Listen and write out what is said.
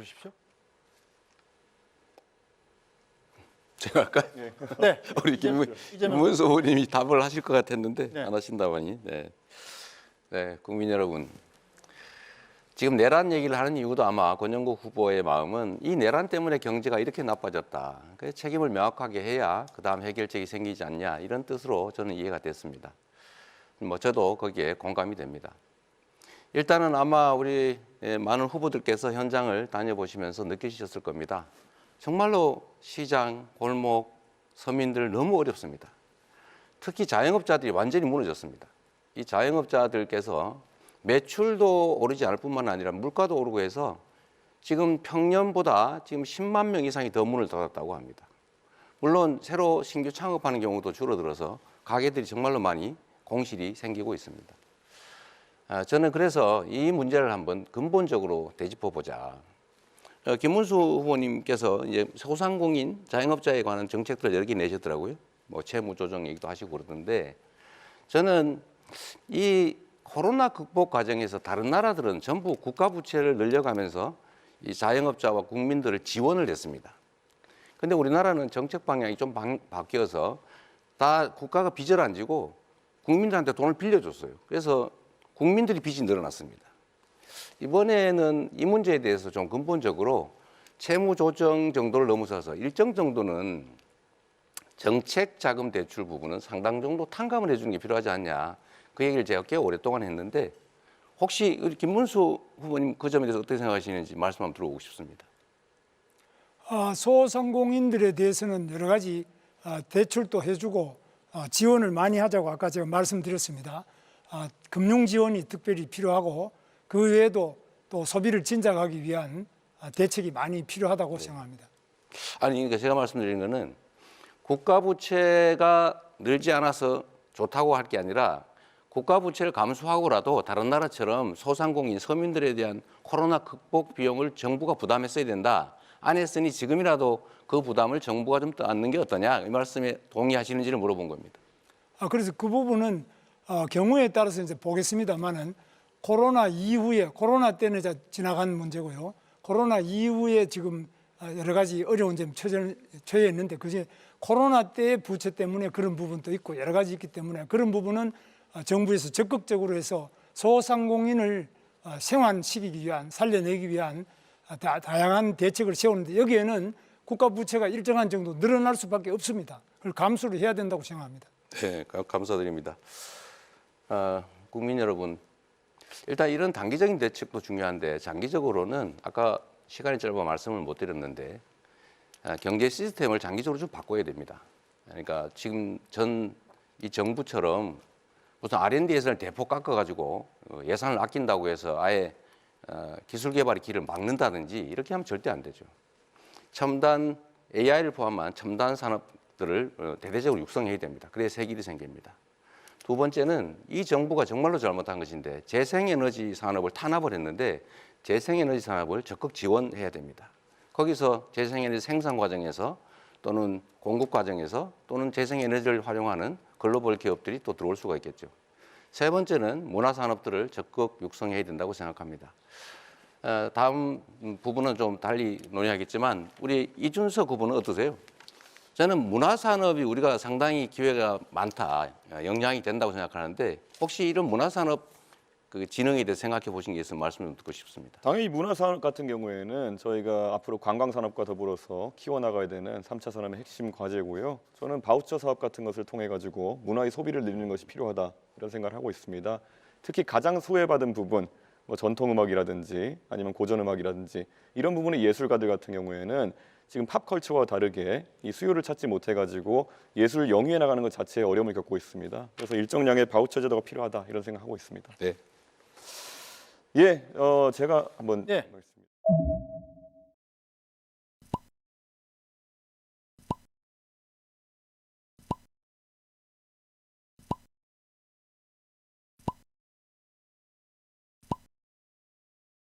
주십시오. 제가 아까 네. 우리 김문수 후보님이 답을 하실 것 같았는데 네. 안 하신다더니 네, 국민 여러분, 지금 내란 얘기를 하는 이유도 아마 권영국 후보의 마음은 이 내란 때문에 경제가 이렇게 나빠졌다. 그래서 책임을 명확하게 해야 그다음 해결책이 생기지 않냐 이런 뜻으로 저는 이해가 됐습니다. 뭐 저도 거기에 공감이 됩니다. 일단은 아마 우리 많은 후보들께서 현장을 다녀보시면서 느끼셨을 겁니다. 정말로 시장, 골목, 서민들 너무 어렵습니다. 특히 자영업자들이 완전히 무너졌습니다. 이 자영업자들께서 매출도 오르지 않을 뿐만 아니라 물가도 오르고 해서 지금 평년보다 지금 10만 명 이상이 더 문을 닫았다고 합니다. 물론 새로 신규 창업하는 경우도 줄어들어서 가게들이 정말로 많이 공실이 생기고 있습니다. 저는 그래서 이 문제를 한번 근본적으로 되짚어보자. 김문수 후보님께서 이제 소상공인 자영업자에 관한 정책들을 여러 개 내셨더라고요. 뭐 채무 조정 얘기도 하시고 그러던데 저는 이 코로나 극복 과정에서 다른 나라들은 전부 국가 부채를 늘려가면서 이 자영업자와 국민들을 지원을 했습니다. 근데 우리나라는 정책 방향이 좀 바뀌어서 다 국가가 빚을 안 지고 국민들한테 돈을 빌려줬어요. 그래서 국민들이 빚이 늘어났습니다. 이번에는 이 문제에 대해서 좀 근본적으로 채무 조정 정도를 넘어서서 일정 정도는 정책 자금 대출 부분은 상당 정도 탕감을 해주는 게 필요하지 않냐. 그 얘기를 제가 꽤 오랫동안 했는데 혹시 우리 김문수 후보님 그 점에 대해서 어떻게 생각하시는지 말씀 한번 들어보고 싶습니다. 소상공인들에 대해서는 여러 가지 대출도 해주고 지원을 많이 하자고 아까 제가 말씀드렸습니다. 금융 지원이 특별히 필요하고 그 외에도 또 소비를 진작하기 위한 대책이 많이 필요하다고 생각합니다. 아니 그러니까 제가 말씀드리는 거는 국가 부채가 늘지 않아서 좋다고 할 게 아니라 국가 부채를 감수하고라도 다른 나라처럼 소상공인 서민들에 대한 코로나 극복 비용을 정부가 부담했어야 된다. 안 했으니 지금이라도 그 부담을 정부가 좀 떠안는 게 어떠냐. 이 말씀에 동의하시는지를 물어본 겁니다. 그래서 그 부분은 경우에 따라서 이제 보겠습니다만은 코로나 이후에 코로나 때는 이제 지나간 문제고요. 코로나 이후에 지금 여러 가지 어려운 점에 처해 있는데 그중에 코로나 때의 부채 때문에 그런 부분도 있고 여러 가지 있기 때문에 그런 부분은 정부에서 적극적으로 해서 소상공인을 생환시키기 위한 살려내기 위한 다양한 대책을 세우는데 여기에는 국가 부채가 일정한 정도 늘어날 수밖에 없습니다. 그걸 감수를 해야 된다고 생각합니다. 네, 감사드립니다. 국민 여러분, 일단 이런 단기적인 대책도 중요한데 장기적으로는 아까 시간이 짧아 말씀을 못 드렸는데 경제 시스템을 장기적으로 좀 바꿔야 됩니다. 그러니까 지금 이 정부처럼 무슨 R&D 예산을 대폭 깎아가지고 예산을 아낀다고 해서 아예 기술 개발의 길을 막는다든지 이렇게 하면 절대 안 되죠. 첨단 AI를 포함한 첨단 산업들을 대대적으로 육성해야 됩니다. 그래야 새 길이 생깁니다. 두 번째는 이 정부가 정말로 잘못한 것인데 재생에너지 산업을 탄압을 했는데 재생에너지 산업을 적극 지원해야 됩니다. 거기서 재생에너지 생산 과정에서 또는 공급 과정에서 또는 재생에너지를 활용하는 글로벌 기업들이 또 들어올 수가 있겠죠. 세 번째는 문화산업들을 적극 육성해야 된다고 생각합니다. 다음 부분은 좀 달리 논의하겠지만 우리 이준석 후보는 어떠세요? 저는 문화산업이 우리가 상당히 기회가 많다, 영향이 된다고 생각하는데 혹시 이런 문화산업 그 진흥에 대해서 생각해 보신 게 있으면 말씀 좀 듣고 싶습니다. 당연히 문화산업 같은 경우에는 저희가 앞으로 관광산업과 더불어서 키워나가야 되는 3차 산업의 핵심 과제고요. 저는 바우처 사업 같은 것을 통해 가지고 문화의 소비를 늘리는 것이 필요하다 이런 생각을 하고 있습니다. 특히 가장 소외받은 부분, 뭐 전통음악이라든지 아니면 고전음악이라든지 이런 부분의 예술가들 같은 경우에는 지금 팝컬처와 다르게 이 수요를 찾지 못해가지고 예술 영위해 나가는 것 자체에 어려움을 겪고 있습니다. 그래서 일정량의 바우처 제도가 필요하다 이런 생각하고 있습니다. 네. 예, 제가 한번 네. 말씀드리겠습니다.